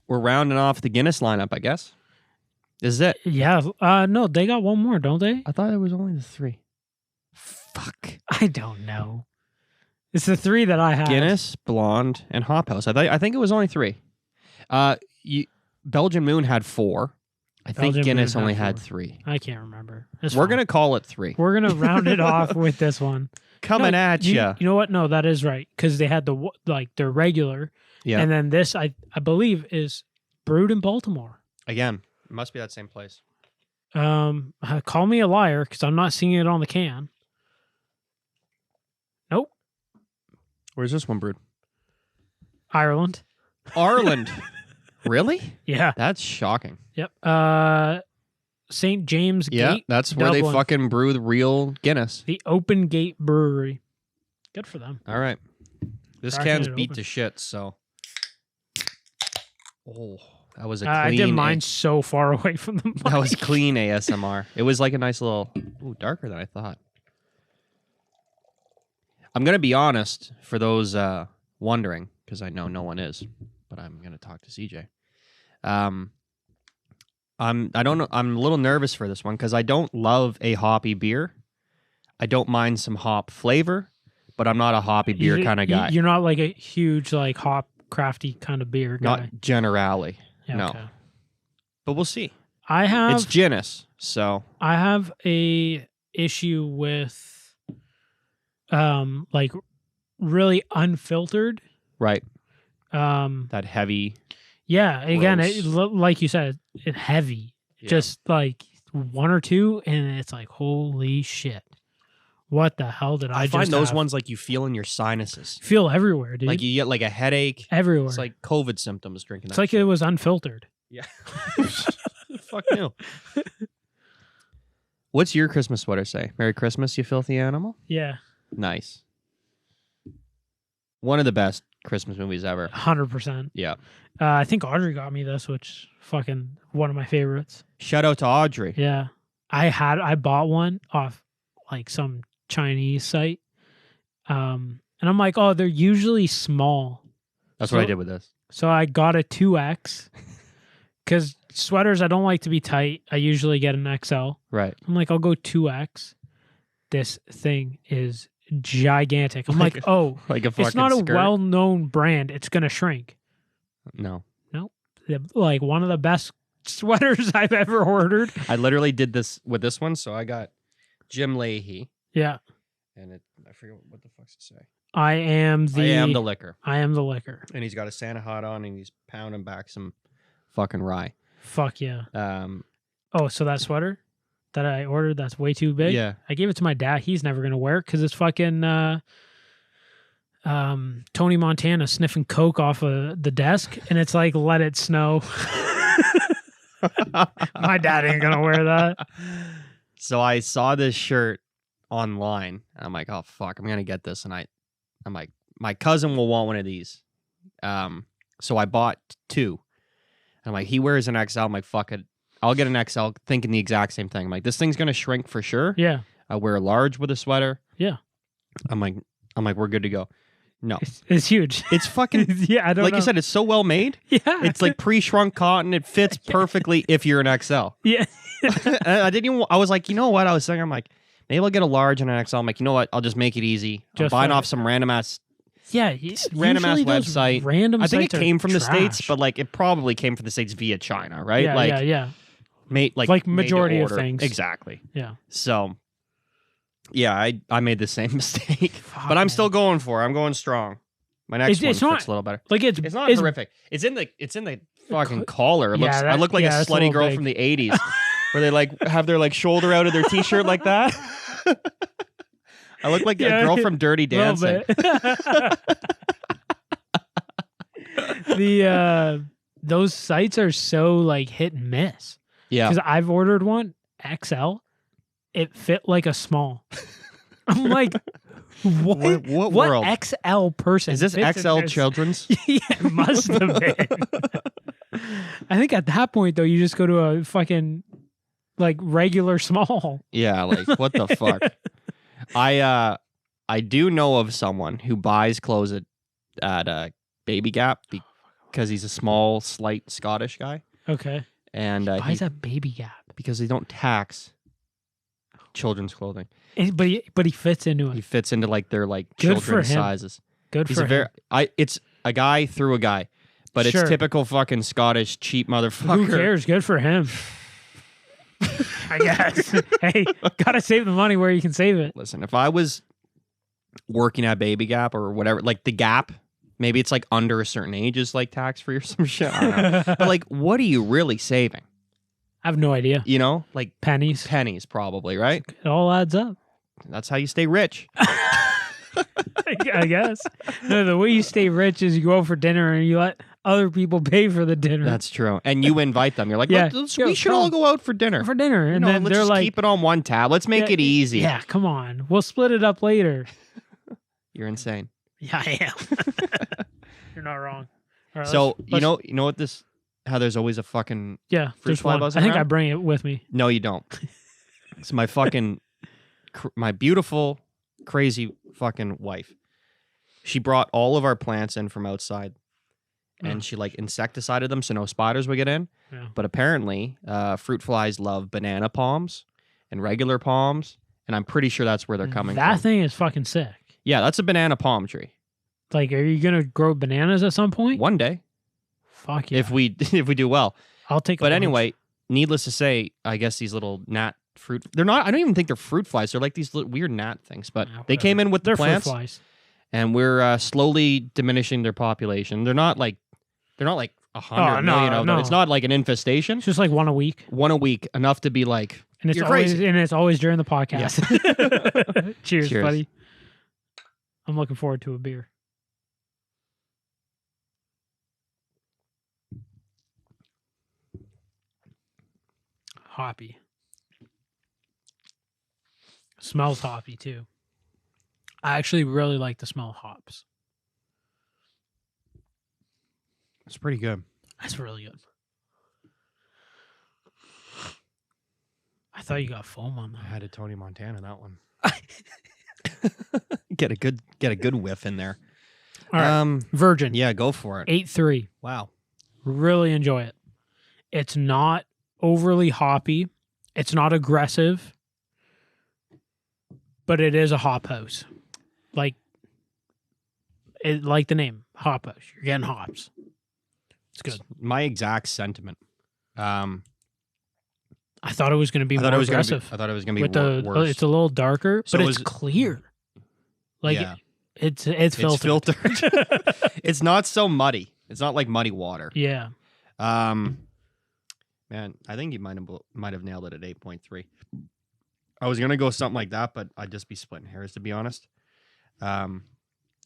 We're rounding off the Guinness lineup, I guess. This is it. Yeah. No, they got one more, don't they? I thought it was only the 3. Fuck. I don't know. It's the 3 that I have. Guinness, Blonde, and Hop House. I think it was only 3. Belgian Moon had 4. I think Belgian Guinness Moon only had had 4. 3. I can't remember. We're going to call it 3. We're going to round it off with this one. Coming at you. You know what? No, that is right. Because they had their regular. Yeah. And then this, I believe, is brewed in Baltimore. Again, it must be that same place. Call me a liar because I'm not seeing it on the can. Nope. Where's this one brewed? Ireland. Ireland. Really? Yeah. That's shocking. Yep. St. James Gate. Yeah, that's where Dublin. they fucking brew the real Guinness. The Open Gate Brewery. Good for them. All right. This Cracking can's it beat open. to shit, so. Oh, that was a clean... I did mine so far away from the mic. That was clean ASMR. It was like a nice little... Ooh, darker than I thought. I'm going to be honest, for those wondering, because I know no one is, but I'm going to talk to CJ. I don't know. I'm a little nervous for this one because I don't love a hoppy beer. I don't mind some hop flavor, but I'm not a hoppy beer kind of guy. You're not like a huge like hop crafty kind of beer guy. Not generally. Yeah, no. okay. But we'll see. It's Guinness, so I have a issue with like really unfiltered. Right. That heavy. Yeah, again, gross. like you said, it's heavy. Yeah. Just like 1 or 2, and it's like, holy shit. What the hell did I just find those have? ones like you feel in your sinuses. Feel everywhere, dude. Like you get like a headache. Everywhere. It's like COVID symptoms drinking that It's like shit. it was unfiltered. Yeah. Fuck no. What's your Christmas sweater say? Merry Christmas, you filthy animal? Yeah. Nice. One of the best Christmas movies ever. 100%. Yeah. I think Audrey got me this, which fucking one of my favorites. Shout out to Audrey. Yeah. I bought one off like some Chinese site. And I'm like, oh, they're usually small. That's what I did with this. So I got a 2X because sweaters, I don't like to be tight. I usually get an XL. Right. I'm like, I'll go 2X. This thing is gigantic. I'm like, oh, like a fucking it's not a skirt? well-known brand. It's going to shrink. No. Nope. Like one of the best sweaters I've ever ordered. I literally did this with this one. So I got Jim Leahy. Yeah. And I forget what the fuck's it say. I am the liquor. I am the liquor. And he's got a Santa hat on and he's pounding back some fucking rye. Fuck yeah. Oh, so that sweater that I ordered, that's way too big. Yeah. I gave it to my dad. He's never going to wear it because it's fucking Tony Montana sniffing coke off of the desk. And it's like, let it snow. My dad ain't going to wear that. So I saw this shirt online. And I'm like, oh, fuck, I'm going to get this. And I'm like, my cousin will want one of these. So I bought 2. And I'm like, he wears an XL. I'm like, fuck it. I'll get an XL thinking the exact same thing. I'm like, this thing's going to shrink for sure. Yeah. I wear a large with a sweater. Yeah. I'm like, we're good to go. No. It's huge. It's fucking, yeah, I don't like know. you said, it's so well made. Yeah. It's like pre-shrunk cotton. It fits perfectly if you're an XL. Yeah. I was like, you know what? I was thinking, I'm like, maybe I'll get a large and an XL. I'm like, you know what? I'll just make it easy. I'm buying off some random ass website. Random I think it sites came are from the trash. States, but like it probably came from the States via China, right? Yeah, yeah. Made like majority made of to order. things. Exactly. Yeah. So yeah, I made the same mistake. But I'm still going for it. I'm going strong. My next one fits a little better. Like it's not horrific. It's in the fucking collar. I look like a slutty girl from the 80s where they like have their like shoulder out of their t-shirt like that. I look like a girl from Dirty Dancing. Those sites are so like hit and miss. Yeah. Because I've ordered one XL. It fit like a small. I'm like, what world? XL person? Is this XL children's? Yeah, it must have been. I think at that point though, you just go to a fucking like regular small. Yeah, like what the fuck? I do know of someone who buys clothes at Baby Gap because he's a small, slight Scottish guy. Okay. And Why is that Baby Gap? Because they don't tax children's clothing. But he fits into He it. fits into like their like Good for children's him. sizes. Good He's for a very him. it's a guy through a guy, but Sure. it's typical fucking Scottish cheap motherfucker. Who cares? Good for him. I guess. Hey, gotta save the money where you can save it. Listen, if I was working at Baby Gap or whatever, like the Gap, maybe it's like under a certain age is like tax free or some shit. I don't know. But like, what are you really saving? I have no idea. You know, like Pennies. pennies, probably, right? It all adds up. That's how you stay rich. I guess. No, the way you stay rich is you go out for dinner and you let other people pay for the dinner. That's true. And you invite them. You're like, Yeah. we should all go out for dinner. for dinner. And You know, then let's they're just like, keep it on one tab. Let's make it easy. Yeah, come on. We'll split it up later. You're insane. Yeah, I am. You're not wrong. All right, So let's- you know what this? How there's always a fucking yeah, fruit there's fly one. I buzzing think I around? bring it with me. No, you don't. It's my fucking my beautiful, crazy fucking wife. She brought all of our plants in from outside, and she like insecticided them so no spiders would get in. Yeah. But apparently, fruit flies love banana palms and regular palms, and I'm pretty sure that's where they're coming That from. thing is fucking sick. Yeah, that's a banana palm tree. Like, are you gonna grow bananas at some point? One day, Fuck yeah. if we do well. I'll take. But a bunch. anyway, needless to say, I guess these little gnat fruit, they're not, I don't even think they're fruit flies. They're like these weird gnat things, but Yeah, they came whatever. in with They're the plants fruit flies. and we're slowly diminishing their population. They're not like 100 Oh, no, million of them. no. It's not like an infestation. It's just like one a week, One a week, enough to be like, and it's You're always crazy. and it's always during the podcast. Cheers, Cheers. buddy. I'm looking forward to a beer. Hoppy. Smells hoppy too. I actually really like the smell of hops. it's pretty good. That's really good. I thought you got foam on I that. had a Tony Montana, that one. Get a good whiff in there. All right. Virgin. Yeah, go for it. 8.3. Wow. Really enjoy it. It's not overly hoppy. It's not aggressive. But it is a hop house. Like the name, hop house. You're getting hops. It's good. My exact sentiment. I thought it was going to be I more thought it was aggressive. I thought it was gonna be With the worse. it's a little darker, So but is it's it- clear. Like Yeah. it's It's filtered. filtered. It's not so muddy. It's not like muddy water. Yeah. Man, I think you might have nailed it at 8.3. I was gonna go something like that, but I'd just be splitting hairs to be honest. Yeah,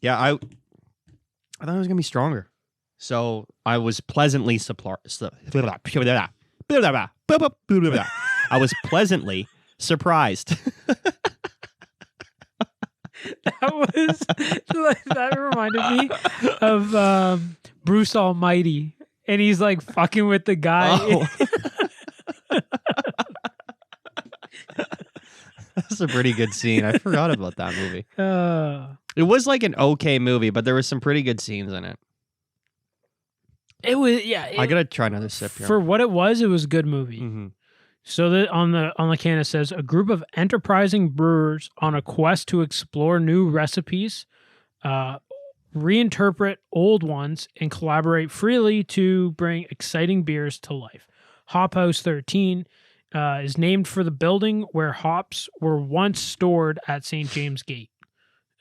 I thought it was gonna be stronger. So I was pleasantly I was pleasantly surprised. That reminded me of Bruce Almighty, and he's like fucking with the guy. Oh. That's a pretty good scene. I forgot about that movie. It was like an okay movie, but there was some pretty good scenes in it. It was I gotta try another sip here. for what it was a good movie. Mm-hmm. So that on the can it says a group of enterprising brewers on a quest to explore new recipes, reinterpret old ones, and collaborate freely to bring exciting beers to life. Hop House 13 is named for the building where hops were once stored at St. James Gate.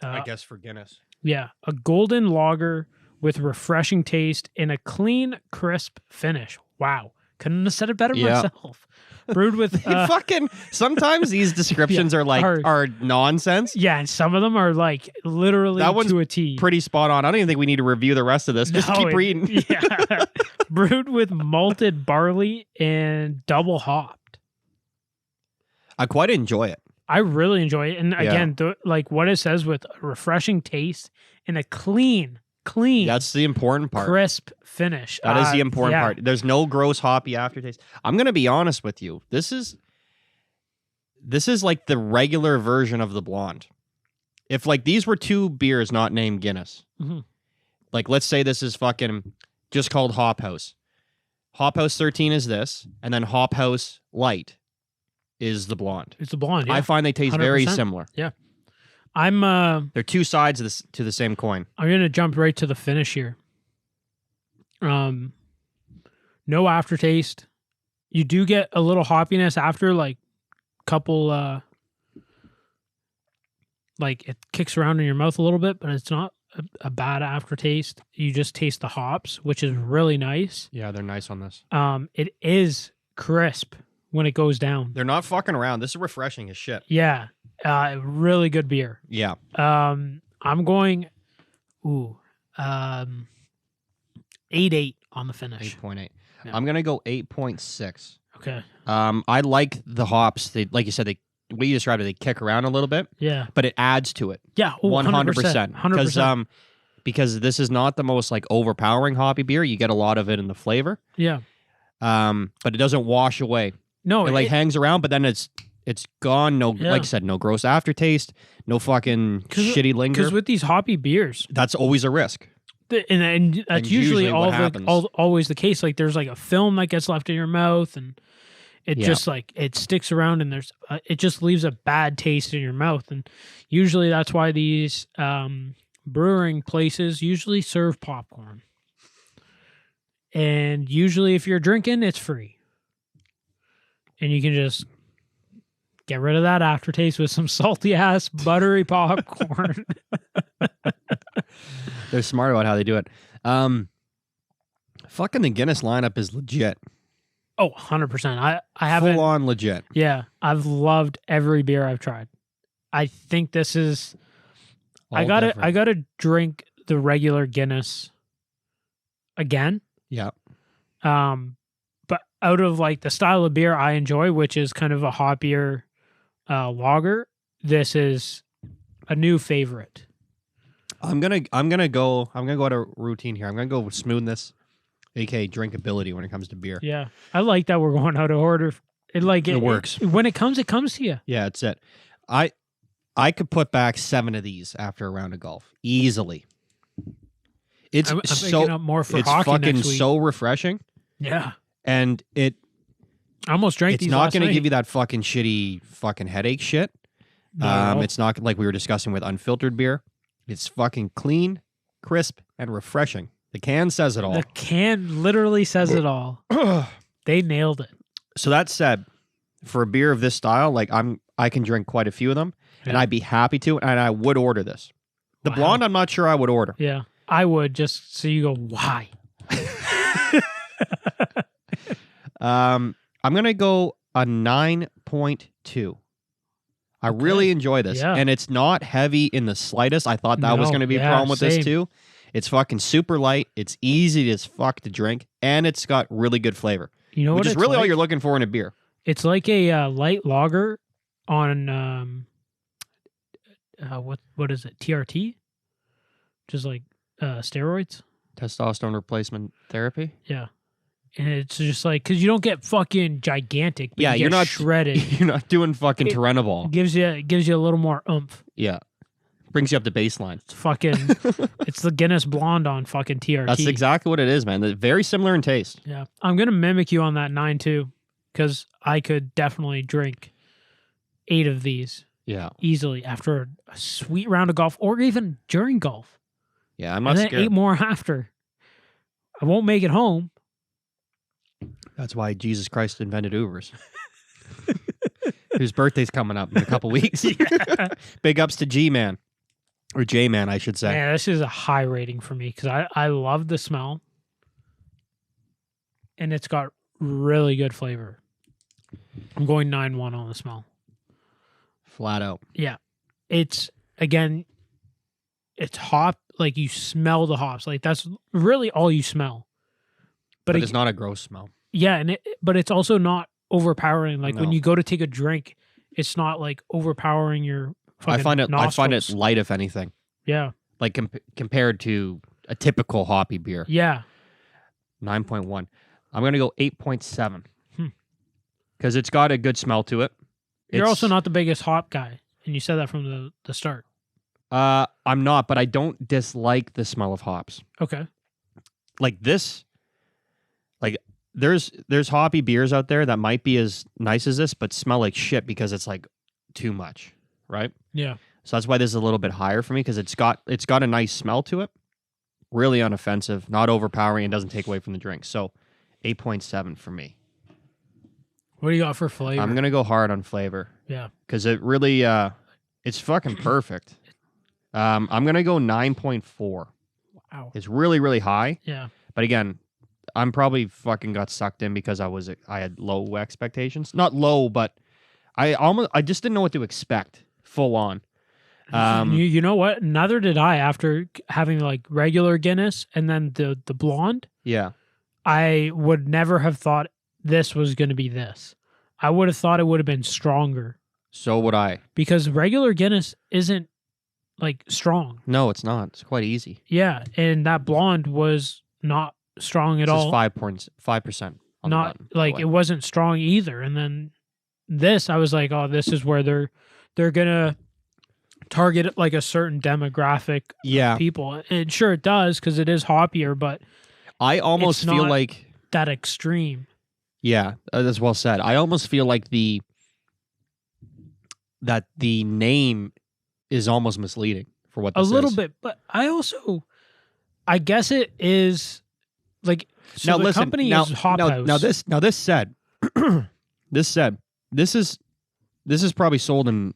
I guess for Guinness. Yeah, a golden lager with refreshing taste and a clean, crisp finish. Wow, couldn't have said it better Yeah. myself. Brewed with Fucking sometimes these descriptions are like are nonsense. yeah, and some of them are like literally That one's to a T. Pretty spot on. I don't even think we need to review the rest of this. Just keep reading. Yeah, brewed with malted barley and double hopped. I quite enjoy it. I really enjoy it, and again, like what it says with a refreshing taste and a clean, That's the important part. crisp finish. That is the important yeah. part. There's no gross hoppy aftertaste. I'm gonna be honest with you. This is like the regular version of the blonde. If like these were two beers not named Guinness, Mhm. like let's say this is fucking just called Hop House. Hop House 13 is this, and then Hop House Light is the blonde. It's a blonde. Yeah. I find they taste very 100%. similar. Yeah. I'm They're two sides of this, to the same coin. I'm gonna jump right to the finish here. No aftertaste. You do get a little hoppiness after, like couple like it kicks around in your mouth a little bit, but it's not a bad aftertaste. You just taste the hops, which is really nice. Yeah, they're nice on this. It is crisp when it goes down. They're not fucking around. This is refreshing as shit. Yeah. Really good beer. Yeah. I'm going 8.8 on the finish. 8.8. Yeah. I'm gonna go 8.6. Okay. I like the hops. They, like you said, the way you described it, they kick around a little bit, Yeah. but it adds to it. Yeah. 100%. 100%. Because this is not the most like overpowering hoppy beer. You get a lot of it in the flavor. Yeah. But it doesn't wash away. No, It like hangs around, but then it's gone. No, Yeah. like I said, no gross aftertaste, no fucking shitty linger. Because with these hoppy beers, That's always a risk. and that's And usually usually what happens. always the case. Like there's like a film that gets left in your mouth, and it Yeah. just like it sticks around, and there's it just leaves a bad taste in your mouth. And usually that's why these brewing places usually serve popcorn. And usually, if you're drinking, it's free, and you can just get rid of that aftertaste with some salty ass buttery popcorn. They're smart about how they do it. Fucking the Guinness lineup is legit. Oh, 100%. I haven't. Full on legit. Yeah, I've loved every beer I've tried. I think this is. I All gotta different. drink the regular Guinness again. Yeah. But out of like the style of beer I enjoy, which is kind of a hoppier lager, this is a new favorite. I'm gonna go at a routine here. I'm gonna go with smoothness, aka drinkability when it comes to beer. Yeah, I like that we're going out of order. It works. When it comes to you. Yeah, that's it. I could put back 7 of these after a round of golf easily. It's I'm picking up more for it's hockey fucking next week. so refreshing, Yeah, and I almost drank it's these not last going to night. give you that fucking shitty fucking headache shit. Not at all. It's not like we were discussing with unfiltered beer. It's fucking clean, crisp, and refreshing. The can says it all. The can literally says it all. They nailed it. So that said, for a beer of this style, like I can drink quite a few of them, and Yeah. I'd be happy to, and I would order this. The Wow. blonde, I'm not sure I would order. Yeah, I would just so you go, why? I'm gonna go a 9.2. I Okay. really enjoy this, Yeah. and it's not heavy in the slightest. I thought that was No, going to be a yeah, problem with same. this too. It's fucking super light. It's easy as fuck to drink, and it's got really good flavor, You know which what is it's really all like? you're looking for in a beer. It's like a light lager on what is it? TRT, just like steroids. Testosterone replacement therapy. Yeah, and it's just like because you don't get fucking gigantic. But Yeah, you you're get not shredded. You're not doing fucking It- Turinabol. It gives you a little more oomph. Yeah, brings you up to baseline. It's fucking. It's the Guinness Blonde on fucking TRT. That's exactly what it is, man. They're very similar in taste. Yeah, I'm gonna mimic you on that 9 too, because I could definitely drink 8 of these Yeah, easily after a sweet round of golf, or even during golf, yeah. I'm not and then scared. 8 more after. I won't make it home. That's why Jesus Christ invented Ubers. Whose birthday's coming up in a couple weeks. Yeah. Big ups to G-Man. Or J-Man, I should say. Man, this is a high rating for me because I love the smell, and it's got really good flavor. I'm going 9.1 on the smell. Flat out. Yeah, it's again, it's hop. Like you smell the hops. Like that's really all you smell. But But it's not a gross smell. yeah, but it's also not overpowering. Like when No. you go to take a drink, it's not like overpowering your. I find it nostrils. light, if anything. Yeah, Like compared to a typical hoppy beer. yeah. 9.1. I'm going to go 8.7. Hmm. Because it's got a good smell to it. You're It's- also not the biggest hop guy, and you said that from the start. I'm not, but I don't dislike the smell of hops. Okay. like this, like there's hoppy beers out there that might be as nice as this, but smell like shit because it's like too much, right? Yeah. So that's why this is a little bit higher for me because it's got a nice smell to it, really unoffensive, not overpowering, and doesn't take away from the drink. So 8.7 for me. What do you got for flavor? I'm gonna go hard on flavor. Yeah. Because it really, it's fucking perfect. I'm gonna go 9.4. Wow. It's really, really high. Yeah. But again, I'm probably fucking got sucked in because I had low expectations. Not low, but I just didn't know what to expect. Full on. You know what? Neither did I after having like regular Guinness and then the blonde. Yeah. I would never have thought this was going to be this. I would have thought it would have been stronger So would I. because regular Guinness isn't like strong. No, it's not. It's quite easy. Yeah, and that blonde was not strong at It's all. 5%. Not like it wasn't strong either. And then this, I was like, oh, this is where they're gonna target like a certain demographic Yeah. of people. And sure, it does because it is hoppier, but I almost it's feel not like that extreme. yeah, that's well said. I almost feel like the name is almost misleading for what this A little is. bit, but I guess it is like so Now the listen, company now, is Hop House. this said, this is probably sold in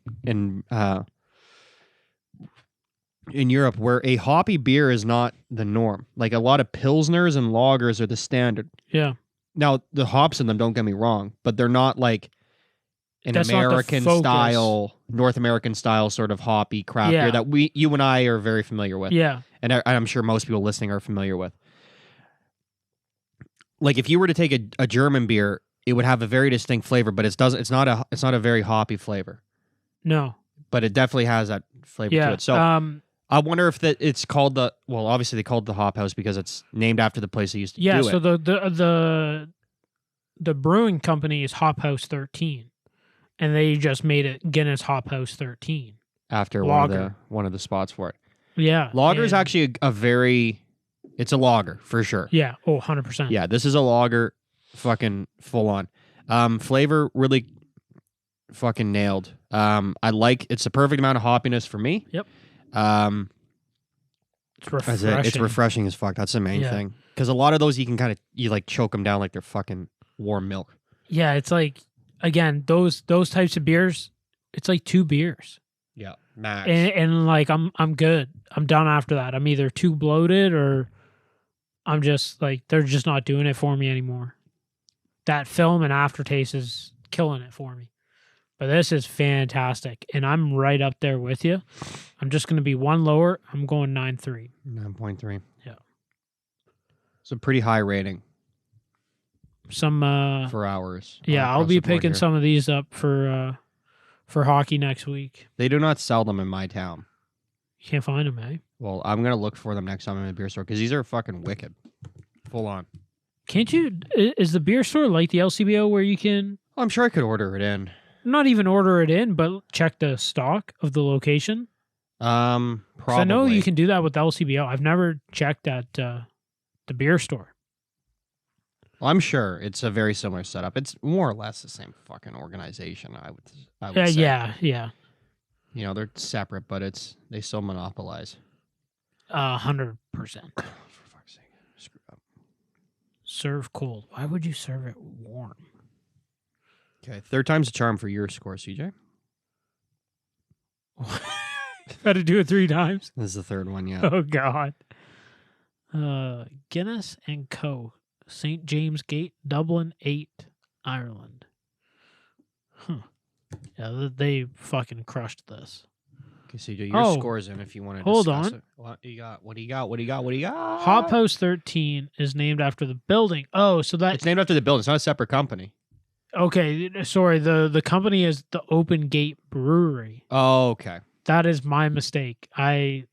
Europe where a hoppy beer is not the norm. Like a lot of pilsners and lagers are the standard. Yeah. Now the hops in them, don't get me wrong, but they're not like an That's not the American focus. style, North American style sort of hoppy craft beer that you and I are very familiar with. Yeah. And I'm sure most people listening are familiar with. Like if you were to take a German beer, it would have a very distinct flavor, but it's not a very hoppy flavor. No. But it definitely has that flavor Yeah. to it. So I wonder if it's called obviously they called it the Hop House because it's named after the place they used to do it. So the brewing company is Hop House 13, and they just made it Guinness Hop House 13 after lager. one of the spots for it. Yeah. Lager is actually it's a lager for sure. Yeah. Oh, 100%. Yeah, this is a lager, fucking full on. Flavor really fucking nailed. It's the perfect amount of hoppiness for me. Yep. It's That's refreshing. it. It's refreshing as fuck. That's the main thing. Because a lot of those you like choke them down like they're fucking warm milk. Yeah, it's like again those types of beers. It's like 2 beers. Yeah, max. And like I'm good. I'm done after that. I'm either too bloated or I'm just like they're just not doing it for me anymore. That film and aftertaste is killing it for me. But this is fantastic, and I'm right up there with you. I'm just going to be one lower. I'm going 9.3. 9.3. Yeah. It's a pretty high rating Some for hours. yeah, I'll be picking some of these up for hockey next week. They do not sell them in my town. You can't find them, eh? Well, I'm gonna look for them next time I'm in a beer store because these are fucking wicked, full on. Can't you? Is the beer store like the LCBO where you can Well, I'm sure I could order it in. not even order it in, but check the stock of the location? Probably. 'Cause I know you can do that with LCBO. I've never checked at the beer store. Well, I'm sure it's a very similar setup. It's more or less the same fucking organization. I would say. Yeah. You know, they're separate, but they still monopolize. 100%. For fuck's sake, screw up. Serve cold. Why would you serve it warm? Okay, third time's a charm for your score, CJ. Had to do it 3 times. This is the third one, yeah. Oh God. Guinness and Co. St. James Gate, Dublin 8, Ireland. Huh. Yeah, they fucking crushed this. Okay, CJ, your score's in if you want to hold discuss on. it. What do you got? What do you got? Hop House 13 is named after the building. Oh, so It's named after the building. It's not a separate company. Okay, sorry. The company is the Open Gate Brewery. Oh, okay. That is my mistake. I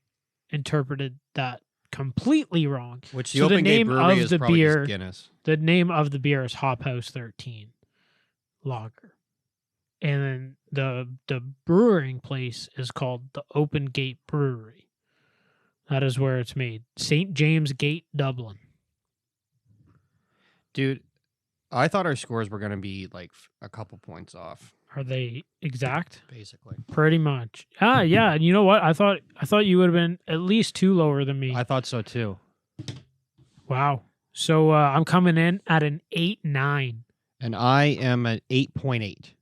interpreted that completely wrong. Which the So Open the Gate name Brewery of is the probably beer- just Guinness. The name of the beer is Hop House 13 Lager. And then the brewing place is called the Open Gate Brewery. That is where it's made. St. James Gate, Dublin. Dude, I thought our scores were going to be like a couple points off, Are they exact? basically. Pretty much. Yeah. And you know what? I thought you would have been at least 2 lower than me. I thought so too. Wow. So I'm coming in at an 8.9. And I am at 8.8.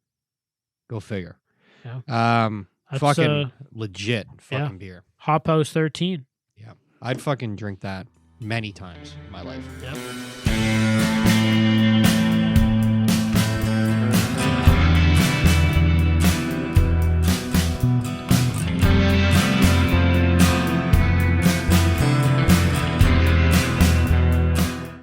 Go figure. Yeah. That's, Fucking legit yeah. fucking beer. Hop House 13. Yeah. I'd fucking drink that many times in my life. Yep.